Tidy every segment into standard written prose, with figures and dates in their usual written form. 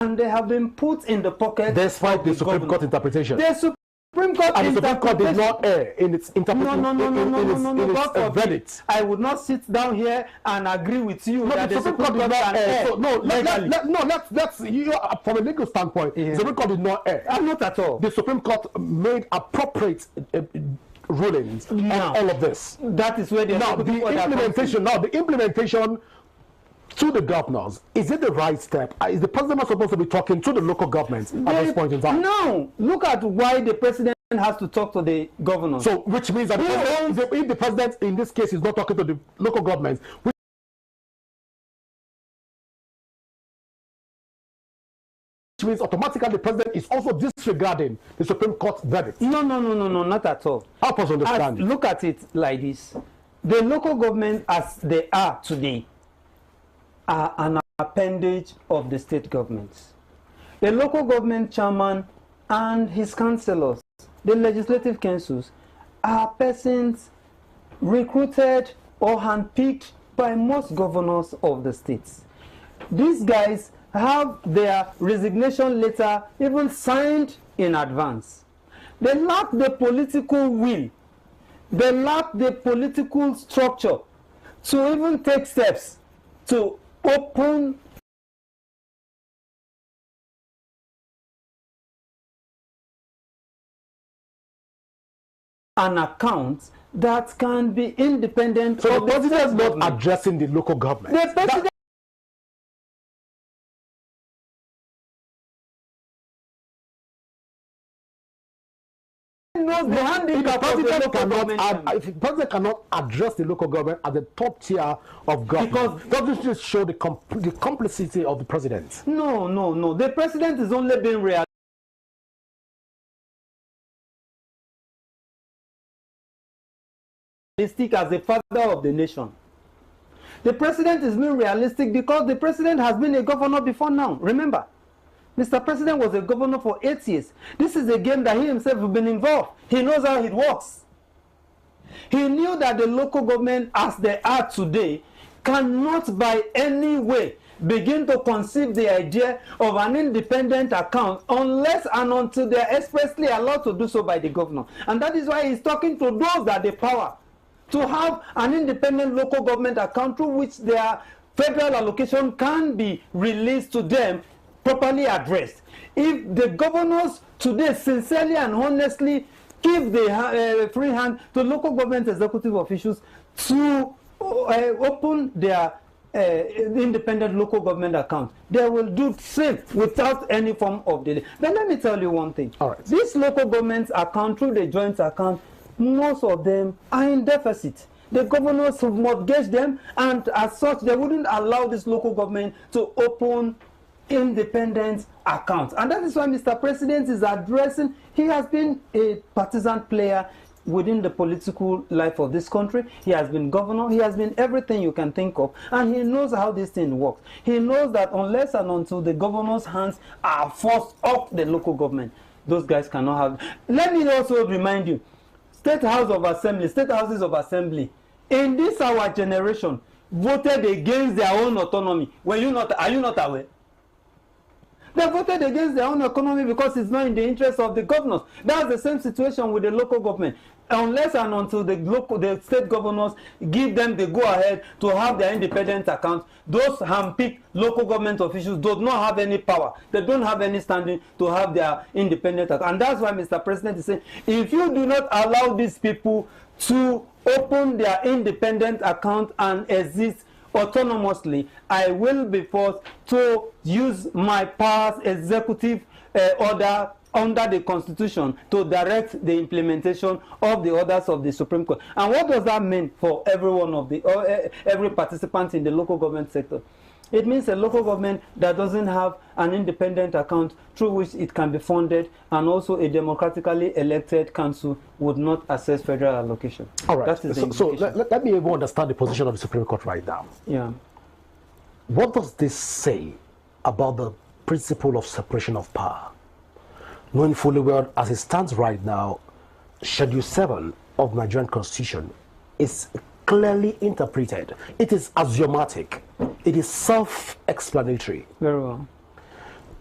and they have been put in the pocket. Despite the Supreme Court interpretation. The Supreme Court and the Supreme Court did not err in its interpretation. No, verdict. I would not sit down here and agree with you that the Supreme Court did not err. So, let's from a legal standpoint, the Supreme Court did not err. Not at all. The Supreme Court made appropriate rulings on all of this. That is where the implementation to the governors, is it the right step? Is the president not supposed to be talking to the local governments at this point in time? No. Look at why the president has to talk to the governors. So, which means that if the president in this case is not talking to the local governments, which means automatically the president is also disregarding the Supreme Court verdict. No, not at all. Help us understand. Look at it like this. The local government as they are today are an appendage of the state governments. The local government chairman and his councillors, the legislative councils, are persons recruited or handpicked by most governors of the states. These guys have their resignation letter even signed in advance. They lack the political will. They lack the political structure to even take steps to open an account that can be independent. So the president is not addressing the local government. The president knows the handicap of the local government. If the president cannot address the local government at the top tier of government, because doesn't just show the complicity of the president? No. The president is only being realistic as the father of the nation. The president is being realistic because the president has been a governor before now. Remember, Mr. President was a governor for 8 years. This is a game that he himself has been involved. He knows how it works. He knew that the local government as they are today cannot by any way begin to conceive the idea of an independent account unless and until they are expressly allowed to do so by the governor. And that is why he's talking to those that have the power to have an independent local government account through which their federal allocation can be released to them, properly addressed. If the governors today sincerely and honestly give the free hand to local government executive officials to open their independent local government account, they will do the same without any form of delay. But let me tell you one thing. All right. This local government account, through the joint account, most of them are in deficit. The governors have mortgaged them, and as such, they wouldn't allow this local government to open independent accounts. And that is why Mr. President is addressing, he has been a partisan player within the political life of this country. He has been governor, he has been everything you can think of, and he knows how this thing works. He knows that unless and until the governor's hands are forced off the local government, those guys cannot have. Let me also remind you, state houses of assembly, in this our generation, voted against their own autonomy. Are you not aware? They voted against their own economy because it's not in the interest of the governors. That's the same situation with the local government. Unless and until the state governors give them the go-ahead to have their independent account, those handpicked local government officials do not have any power. They don't have any standing to have their independent account. And that's why Mr. President is saying, if you do not allow these people to open their independent account and exist autonomously, I will be forced to use my powers executive order under the Constitution to direct the implementation of the orders of the Supreme Court. And what does that mean for every participant in the local government sector? It means a local government that doesn't have an independent account through which it can be funded, and also a democratically elected council would not access federal allocation. All right. So let me even understand the position of the Supreme Court right now. Yeah. What does this say about the principle of separation of power? Knowing fully well, as it stands right now, Schedule 7 of Nigerian Constitution is clearly interpreted. It is axiomatic. It is self-explanatory. Very well.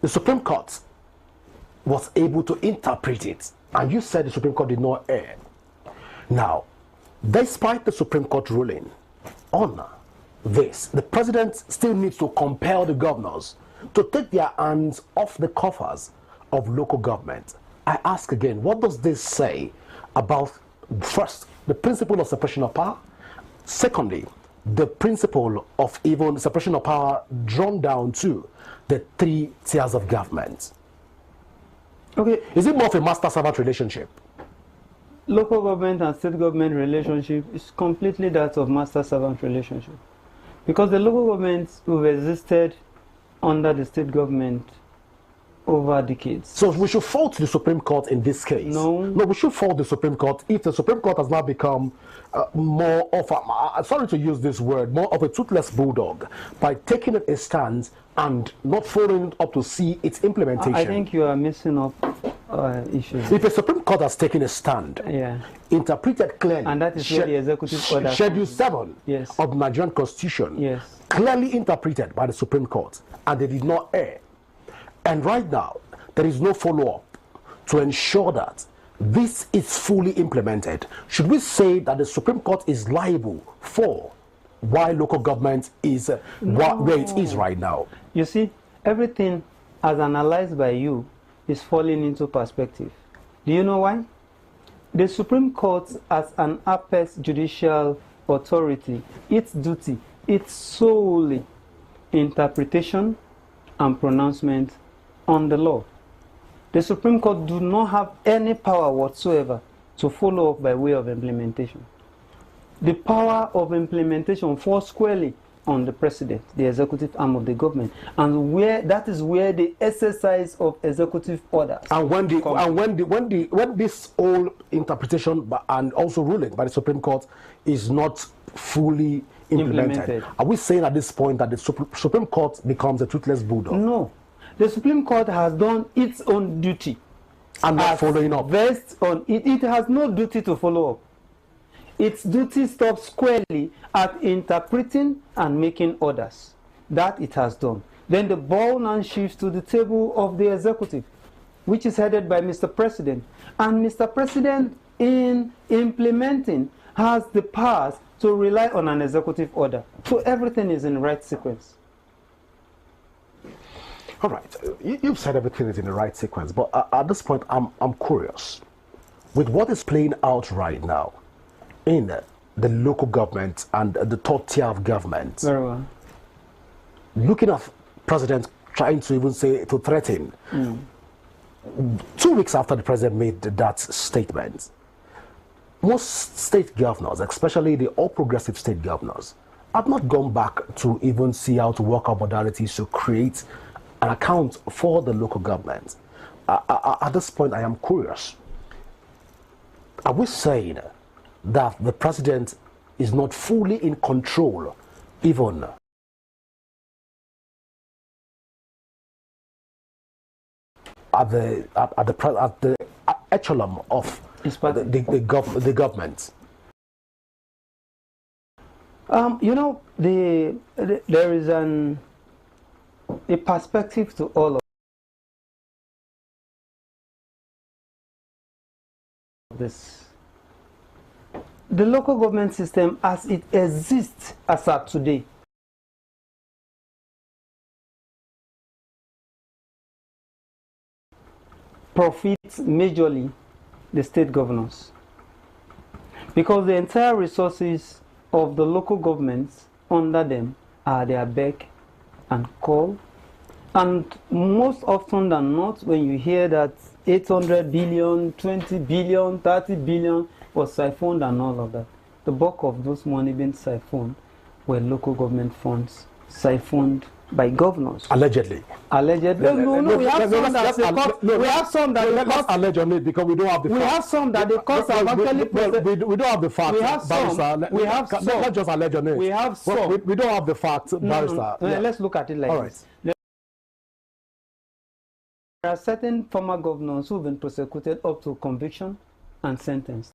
the Supreme Court was able to interpret it, and you said the Supreme Court did not err. Now, despite the Supreme Court ruling on this, the president still needs to compel the governors to take their hands off the coffers of local government. I ask again, what does this say about, first, the principle of separation of power, secondly, the principle of even separation of power drawn down to the 3 tiers of government? Okay. Is it more of a master-servant relationship? Local government and state government relationship is completely that of master-servant relationship. Because the local governments who have existed under the state government over decades. So we should fault the Supreme Court in this case? No, we should fault the Supreme Court if the Supreme Court has now become more of a, sorry to use this word, more of a toothless bulldog by taking a stance and not following up to see its implementation. I think you are missing up issues. If a Supreme Court has taken a stand, interpreted clearly, and that is where the executive order Schedule 7 yes. of the Nigerian Constitution, yes. clearly interpreted by the Supreme Court, and they did not err. And right now, there is no follow-up to ensure that this is fully implemented. Should we say that the Supreme Court is liable for why local government is where it is right now? You see, everything as analyzed by you is falling into perspective. Do you know why? The Supreme Court, as an apex judicial authority, its duty, it's solely interpretation and pronouncement on the law. The Supreme Court do not have any power whatsoever to follow up by way of implementation. The power of implementation falls squarely on the president, the executive arm of the government, and that is where the exercise of executive orders. And when this whole interpretation and also ruling by the Supreme Court is not fully implemented, are we saying at this point that the Supreme Court becomes a toothless bulldog? No. The Supreme Court has done its own duty. And not following up. Based on it, it has no duty to follow up. Its duty stops squarely at interpreting and making orders. That it has done. Then the ball now shifts to the table of the executive, which is headed by Mr. President. And Mr. President, in implementing, has the powers to rely on an executive order. So everything is in the right sequence. All right, you've said everything is in the right sequence, but at this point, I'm curious. With what is playing out right now in the local government and the top tier of government, very well. Looking at President trying to even say, to threaten, 2 weeks after the President made that statement, most state governors, especially the all-progressive state governors, have not gone back to even see how to work out modalities to create an account for the local government. At this point, I am curious. Are we saying that the president is not fully in control, even at the echelon of the government? You know, there is a perspective to all of this. The local government system as it exists as of today profits majorly the state governors, because the entire resources of the local governments under them are their beck and call. And most often than not, when you hear that 800 billion, 20 billion, 30 billion was siphoned and all of that, the bulk of those money being siphoned were local government funds siphoned by governors. Allegedly. Allegedly. No, we have some that they cost. We have some that they cost. Allege on it because we don't have the facts. We have some that the cost are actually. We don't have the facts. We have some. We have some. Let's just allege on it. We have some. We don't have the facts, barrister. Let's look at it like this. There are certain former governors who have been prosecuted up to conviction and sentenced.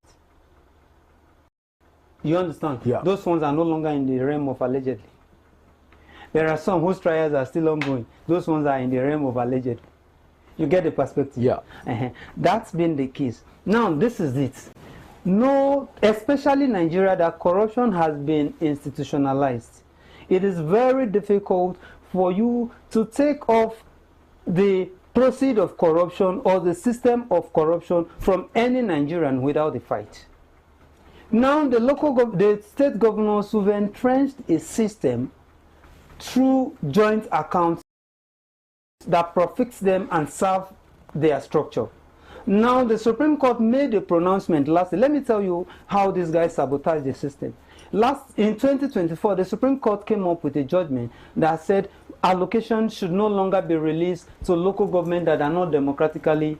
You understand? Yeah. Those ones are no longer in the realm of allegedly. There are some whose trials are still ongoing. Those ones are in the realm of alleged. You get the perspective? Yeah. That's been the case. Now, this is it. No, especially Nigeria, that corruption has been institutionalized. It is very difficult for you to take off the proceed of corruption or the system of corruption from any Nigerian without a fight. Now, the state governors who've entrenched a system through joint accounts that profits them and serve their structure. Now, the Supreme Court made a pronouncement last. Let me tell you how these guys sabotage the system. In 2024, the Supreme Court came up with a judgment that said allocation should no longer be released to local government that are not democratically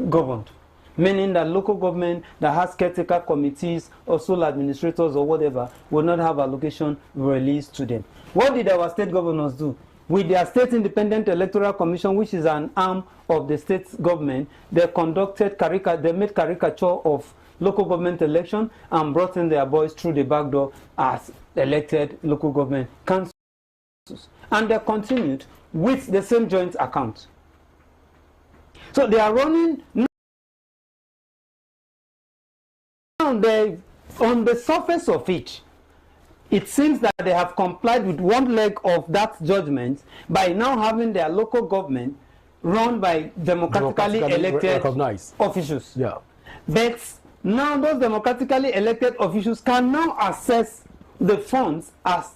governed. Meaning that local government that has caretaker committees or sole administrators or whatever will not have allocation released to them. What did our state governors do? With their State Independent Electoral Commission, which is an arm of the state government, they made caricature of local government election and brought in their boys through the back door as elected local government councils. And they continued with the same joint account. So they are running on the surface of it. It seems that they have complied with one leg of that judgment by now having their local government run by democratically elected officials. Yeah. But now those democratically elected officials can now access the funds as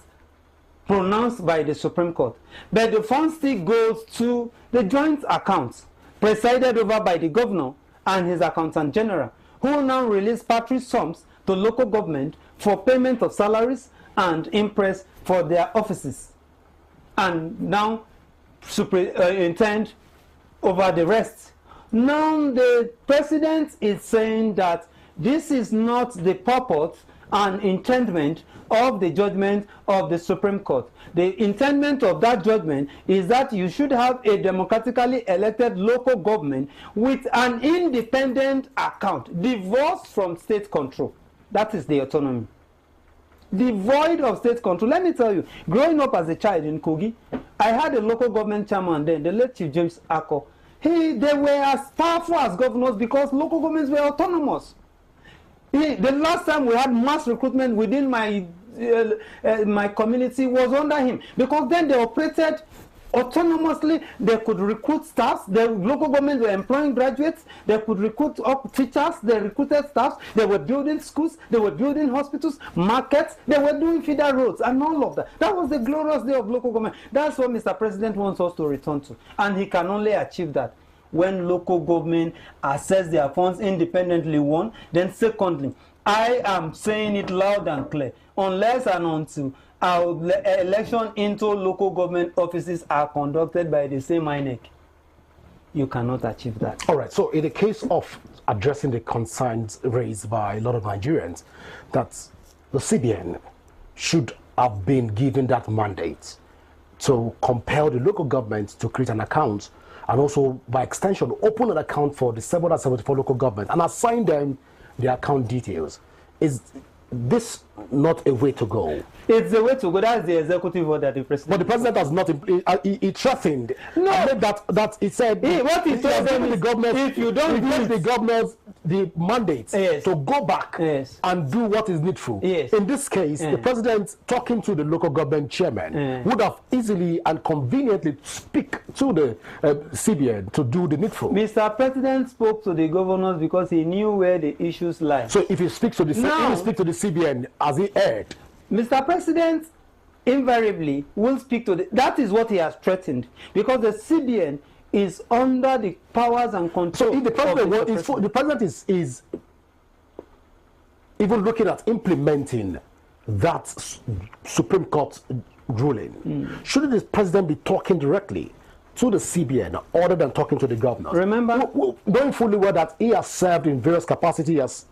pronounced by the Supreme Court. But the funds still goes to the joint accounts presided over by the governor and his accountant general, who will now release patronage sums to local government for payment of salaries and interest for their offices, and now intend over the rest. Now the president is saying that this is not the purpose and intendment of the judgment of the Supreme Court. The intendment of that judgment is that you should have a democratically elected local government with an independent account, divorced from state control. That is the autonomy. Devoid of state control. Let me tell you, growing up as a child in Kogi, I had a local government chairman then, the late Chief James Ako. They were as powerful as governors because local governments were autonomous. The last time we had mass recruitment within my community was under him, because then they operated autonomously. They could recruit staffs. The local government were employing graduates. They could recruit up teachers. They recruited staffs. They were building schools. They were building hospitals, markets. They were doing feeder roads and all of that. That was the glorious day of local government. That's what Mr. President wants us to return to, and he can only achieve that when local government assess their funds independently, one. Then secondly, I am saying it loud and clear, unless and until our election into local government offices are conducted by the same INEC, you cannot achieve that. All right, so in the case of addressing the concerns raised by a lot of Nigerians, that the CBN should have been given that mandate to compel the local government to create an account, and also by extension open an account for the 774 local government and assign them the account details. Is this not a way to go? It's the way to go. That's the executive order the president. But the president has not. He threatened. No, that he said. What he told them is, the government, if you don't give the governors the mandate to go back and do what is needful. In this case, the president talking to the local government chairman would have easily and conveniently speak to the CBN to do the needful. Mr. President spoke to the governors because he knew where the issues lie. So if he speaks to the CBN as he heard, Mr. President invariably will speak to the, that is what he has threatened, because the CBN is under the powers and control. So if the president, is even looking at implementing that Supreme Court ruling, shouldn't the president be talking directly to the CBN other than talking to the governor? Remember, knowing fully well that he has served in various capacities as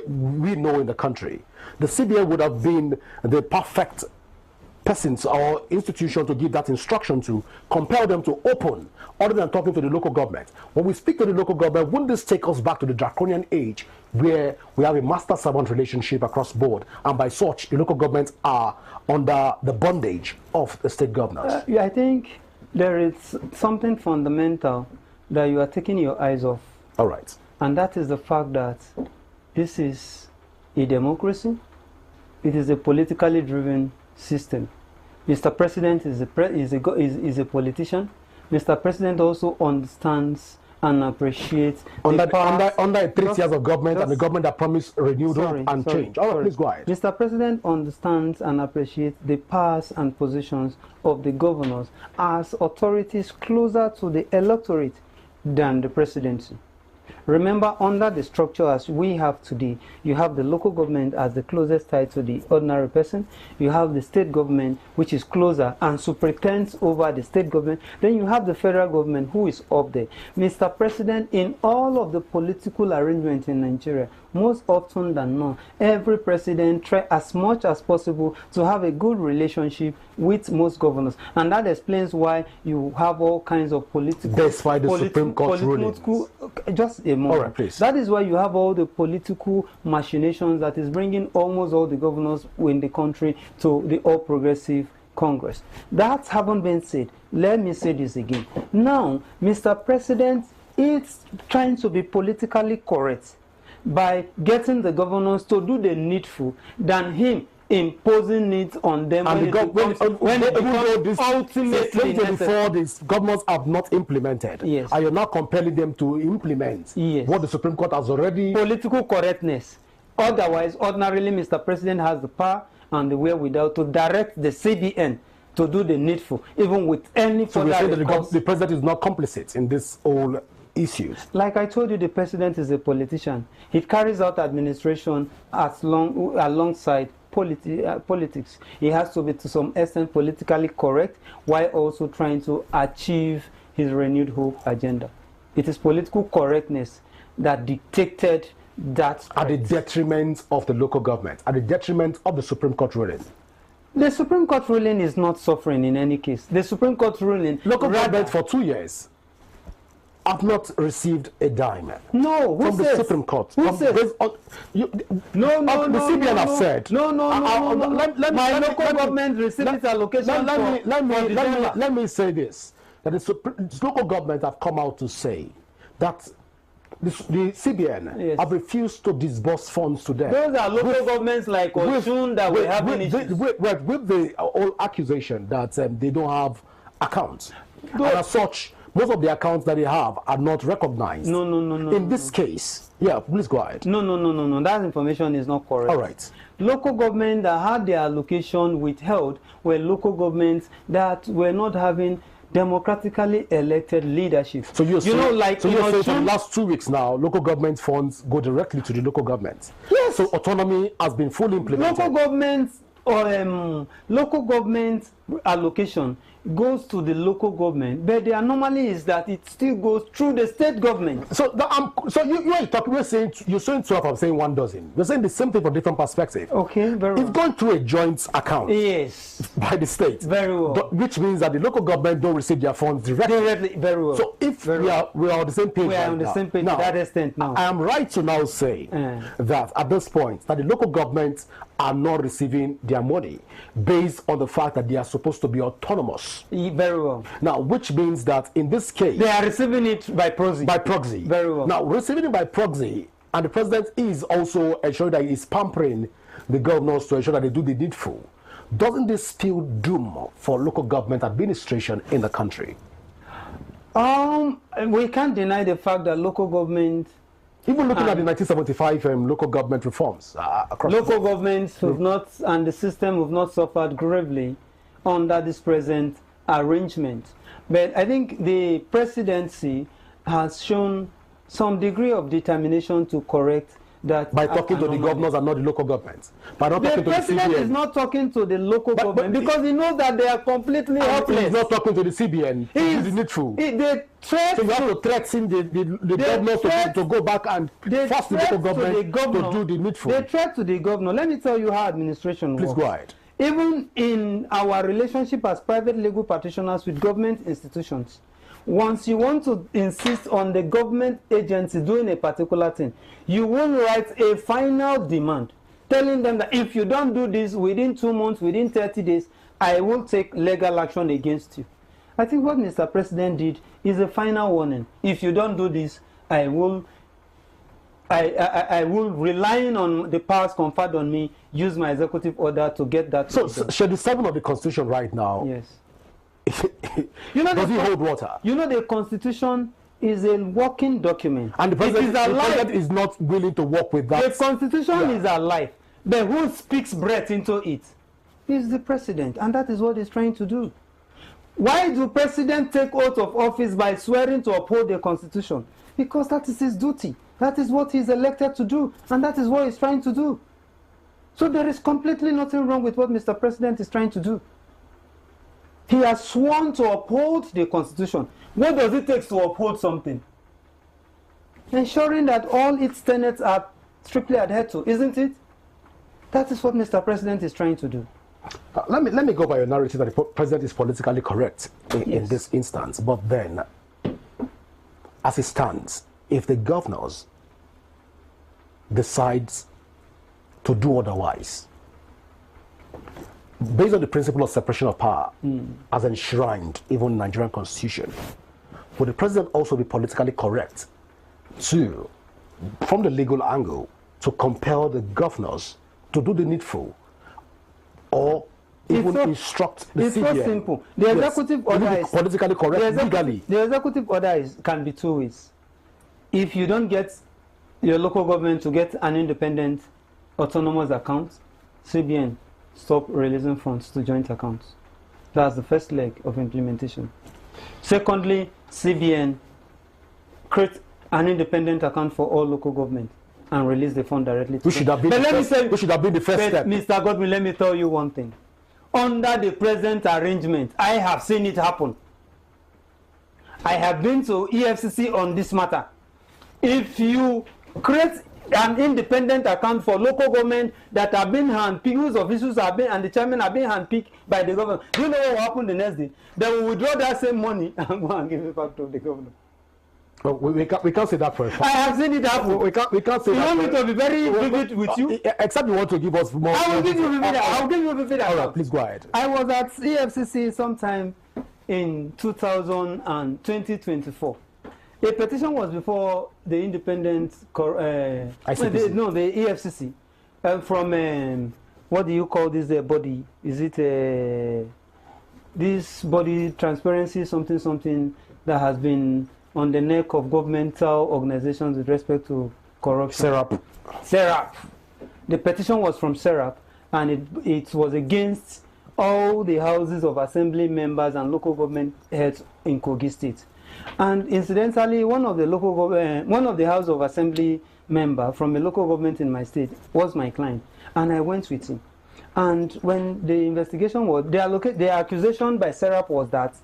we know in the country, the CBN would have been the perfect persons or institutions to give that instruction to, compel them to open, other than talking to the local government. When we speak to the local government, wouldn't this take us back to the draconian age where we have a master-servant relationship across board, and by such, the local governments are under the bondage of the state governors? Yeah, I think there is something fundamental that you are taking your eyes off. All right. And that is the fact that this is a democracy. It is a politically driven system. Mr. President is a politician. Mr. President also understands and appreciates under 3 years of government and the government that promised renewed hope and change. All right, please go ahead. Mr. President understands and appreciates the powers and positions of the governors as authorities closer to the electorate than the presidency. Remember, under the structure as we have today, you have the local government as the closest tie to the ordinary person. You have the state government, which is closer and superintends over the state government. Then you have the federal government, who is up there. Mr. President, in all of the political arrangements in Nigeria, most often than not, every president tries as much as possible to have a good relationship with most governors. And that explains why you have all kinds of political... That's why the Supreme Court rulings. Just a moment. All right, please. That is why you have all the political machinations that is bringing almost all the governors in the country to the All Progressive Congress. That having been said, let me say this again. Now, Mr. President is trying to be politically correct by getting the governors to do the needful than him imposing it on them and when it becomes ultimately before these governments have not implemented. Yes. And you're now compelling them to implement what the Supreme Court has already... Political correctness. Otherwise, ordinarily, Mr. President has the power and the wherewithal to direct the CBN to do the needful, even with any further... So we're saying that the President is not complicit in this whole issues. Like I told you, the President is a politician. He carries out administration alongside politics. He has to be to some extent politically correct while also trying to achieve his renewed hope agenda. It is political correctness that dictated that at the detriment of the local government, at the detriment of the Supreme Court ruling. The Supreme Court ruling is not suffering in any case. The Supreme Court ruling... Local government for 2 years have not received a dime. No, from the Supreme Court. Who says? The CBN have said. No. My local government received its allocation. Let me say this: that the local government have come out to say that the CBN have refused to disburse funds to them. Those are local governments like Osun that we have issues. With the whole accusation that they don't have accounts, and as such, most of the accounts that they have are not recognized. No. In this case, yeah, please go ahead. No. That information is not correct. All right. Local government that had their allocation withheld were local governments that were not having democratically elected leadership. So you're saying, for the last 2 weeks now, local government funds go directly to the local government. Yes. So autonomy has been fully implemented. Local government allocation goes to the local government, but the anomaly is that it still goes through the state government. So you're saying 12, I'm saying 1 dozen. You're saying the same thing from different perspectives. Okay, very well. It's going through a joint account. Yes. By the state. Very well. Which means that the local government don't receive their funds directly. Very well. So if we are on the same page, we are on the same page to that extent now. I am right to now say that at this point that the local governments are not receiving their money based on the fact that they are supposed to be autonomous. Very well. Now, which means that in this case, they are receiving it by proxy. By proxy. Very well. Now, receiving it by proxy, and the president is also ensuring that he is pampering the governors to ensure that they do the needful. Doesn't this spell doom for local government administration in the country? We can't deny the fact that local government... Even looking at the 1975 local government reforms across local governments have not, and the system have not suffered gravely under this present arrangement. But I think the presidency has shown some degree of determination to correct that. By talking to the governors and not the local government. By not talking to the president CBN. is not talking to the local government because he knows that they are completely helpless. He's not talking to the CBN. He's the needful. So you have to threaten the governors to go back and force the local government to do the needful. They threat to the governor. Let me tell you how administration works. Please go ahead. Even in our relationship as private legal practitioners with government institutions, once you want to insist on the government agency doing a particular thing, you will write a final demand telling them that if you don't do this within 2 months, within 30 days, I will take legal action against you. I think what Mr. President did is a final warning. If you don't do this, I will, relying on the powers conferred on me, use my executive order to get that. So, Schedule 7 of the Constitution right now, yes. Does it hold water? You know, the Constitution is a working document. And the president is not willing to work with that. The Constitution is alive. But who speaks breath into it is the president. And that is what he's trying to do. Why do presidents take oath of office by swearing to uphold the Constitution? Because that is his duty. That is what he's elected to do. And that is what he's trying to do. So there is completely nothing wrong with what Mr. President is trying to do. He has sworn to uphold the Constitution. What does it take to uphold something? Ensuring that all its tenets are strictly adhered to, isn't it? That is what Mr. President is trying to do. Let me go by your narrative that the president is politically correct in this instance. But then, as it stands, if the governors decides to do otherwise, based on the principle of separation of power as enshrined even in the Nigerian Constitution, would the president also be politically correct to, from the legal angle, to compel the governors to do the needful or even instruct the CBN? It's so simple. The executive order is politically correct legally. The executive order can be two ways. If you don't get your local government to get an independent autonomous account, CBN stop releasing funds to joint accounts. That's the first leg of implementation. Secondly, CBN create an independent account for all local government and release the fund directly to we should have been the first step. Mr. Godwin, let me tell you one thing. Under the present arrangement, I have seen it happen. I have been to EFCC on this matter. If you create an independent account for local government that have been handpicked, whose officials have been, and the chairman have been handpicked by the government, do you know what will happen the next day? They will withdraw that same money and go and give it back to the governor. Well, we can't say that for a fact. I have seen it happen. We can't say you that. You want me to be very vivid with you? Except you want to give us more. I will give you vivid. I'll give you vivid. All right, please go ahead. I was at EFCC sometime in 2024. A petition was before the independent, the EFCC, from what do you call this body? Is it this body, transparency something that has been on the neck of governmental organizations with respect to corruption? SERAP. The petition was from SERAP, and it was against all the houses of assembly members and local government heads in Kogi State. And incidentally, one of the House of Assembly member from a local government in my state was my client, and I went with him. And when the investigation was, the accusation by SERAP was that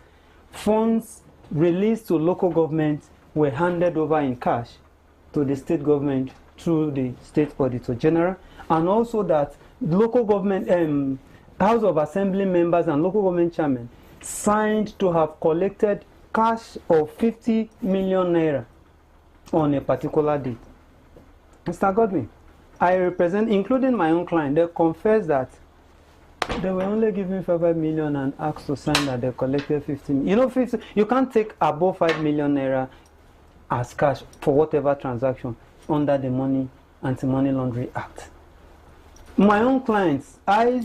funds released to local government were handed over in cash to the state government through the State Auditor General, and also that local government, House of Assembly members and local government chairmen signed to have collected cash of 50 million naira on a particular date. Mr. Godwin, I represent, including my own client, they confessed that they were only giving 5 million and asked to sign that they collected 15. You know, 50, you can't take above 5 million naira as cash for whatever transaction under the Anti-Money Laundering Act. My own clients,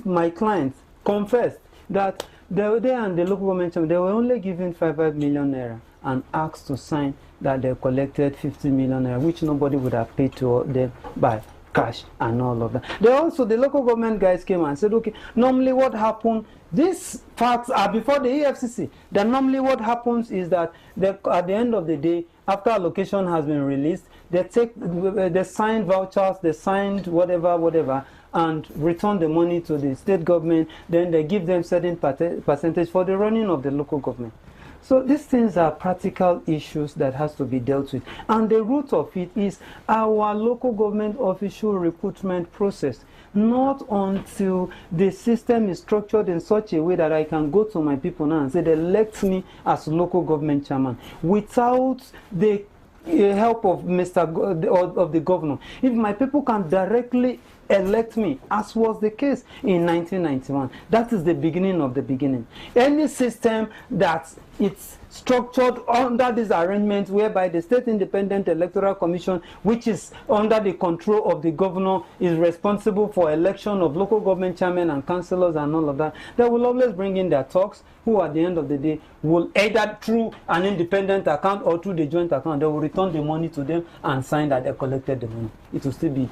my clients confessed that they and the local government, they were only given 5 million naira and asked to sign that they collected 50 million naira, which nobody would have paid to them by cash and all of that. The local government guys came and said, okay, normally what happened, these facts are before the EFCC, that normally what happens is that at the end of the day, after allocation has been released, they signed vouchers, they signed whatever, and return the money to the state government, then they give them certain percentage for the running of the local government. So these things are practical issues that has to be dealt with. And the root of it is our local government official recruitment process not until the system is structured in such a way that I can go to my people now and say they elect me as local government chairman without the help of of the governor. If my people can directly elect me, as was the case in 1991, that is the beginning of the beginning. Any system that it's structured under this arrangement whereby the State Independent Electoral Commission, which is under the control of the governor, is responsible for election of local government chairmen and councillors and all of that, they will always bring in their talks, who at the end of the day will either through an independent account or through the joint account, they will return the money to them and sign that they collected the money. It will still be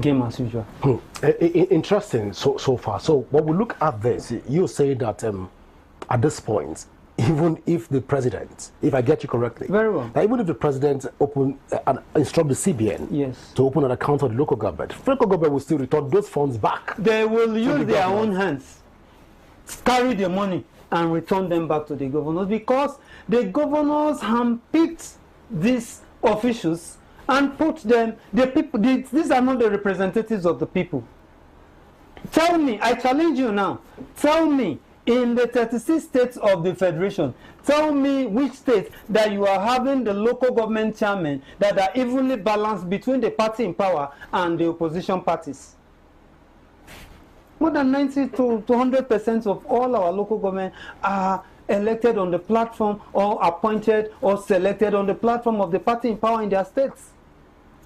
game as usual. Interesting so far. So when we look at this, you say that at this point, even if the president, if I get you correctly, very well, that even if the president instruct the CBN to open an account of the local government, local government will still return those funds back. They will use their own hands, carry the money and return them back to the governors, because the governors handpicked these officials and put them, the people, these are not the representatives of the people. Tell me, I challenge you now, tell me, in the 36 states of the federation, tell me which state that you are having the local government chairmen that are evenly balanced between the party in power and the opposition parties. More than 90 to 100% of all our local government are elected on the platform or appointed or selected on the platform of the party in power in their states.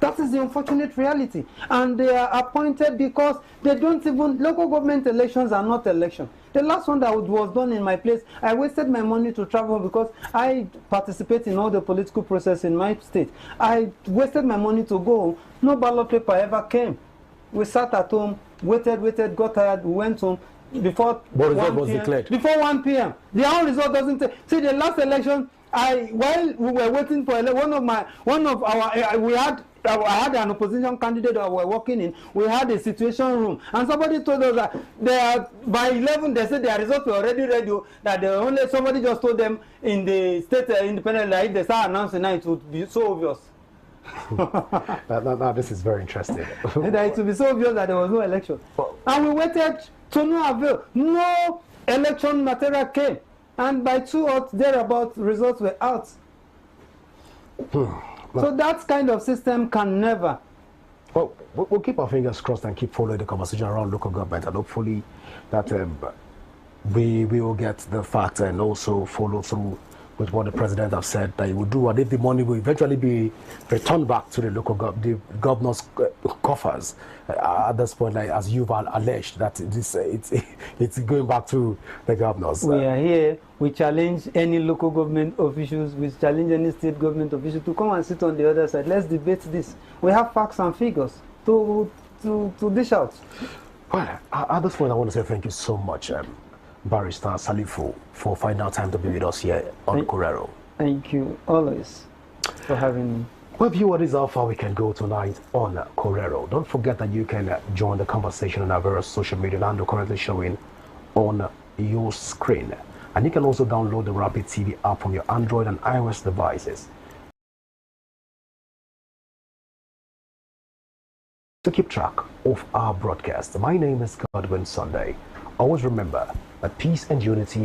That is the unfortunate reality. And they are appointed because they don't even, local government elections are not elections. The last one that was done in my place, I wasted my money to travel because I participate in all the political process in my state. I wasted my money to go. No ballot paper ever came. We sat at home, waited, got tired, we went home. Before what result was declared? Before 1 p.m. The own result doesn't take. See, the last election, while we were waiting for I had an opposition candidate that we were working in. We had a situation room, and somebody told us that by 11 they said their results were already ready. That somebody just told them in the state independent, that if they start announcing, it would be so obvious. now this is very interesting. That it would be so obvious that there was no election, and we waited to no avail. No election material came, and by 2 or thereabout, results were out. So that kind of system can never. Well, we'll keep our fingers crossed and keep following the conversation around local government, and hopefully that we will get the facts and also follow through with what the president has said that he will do, and if the money will eventually be returned back to the local the governor's coffers. At this point, like, as you've alleged, that it's going back to the governors. We are here. We challenge any local government officials. We challenge any state government official to come and sit on the other side. Let's debate this. We have facts and figures to dish out. Well, at this point, I want to say thank you so much, Barrister Salifu, for finding out time to be with us here on Korero. Thank you always for having me. Well, viewers, this is how far we can go tonight on Korero. Don't forget that you can join the conversation on our various social media handles currently showing on your screen. And you can also download the Rapid TV app from your Android and iOS devices to keep track of our broadcast. My name is Godwin Sunday. Always remember that peace and unity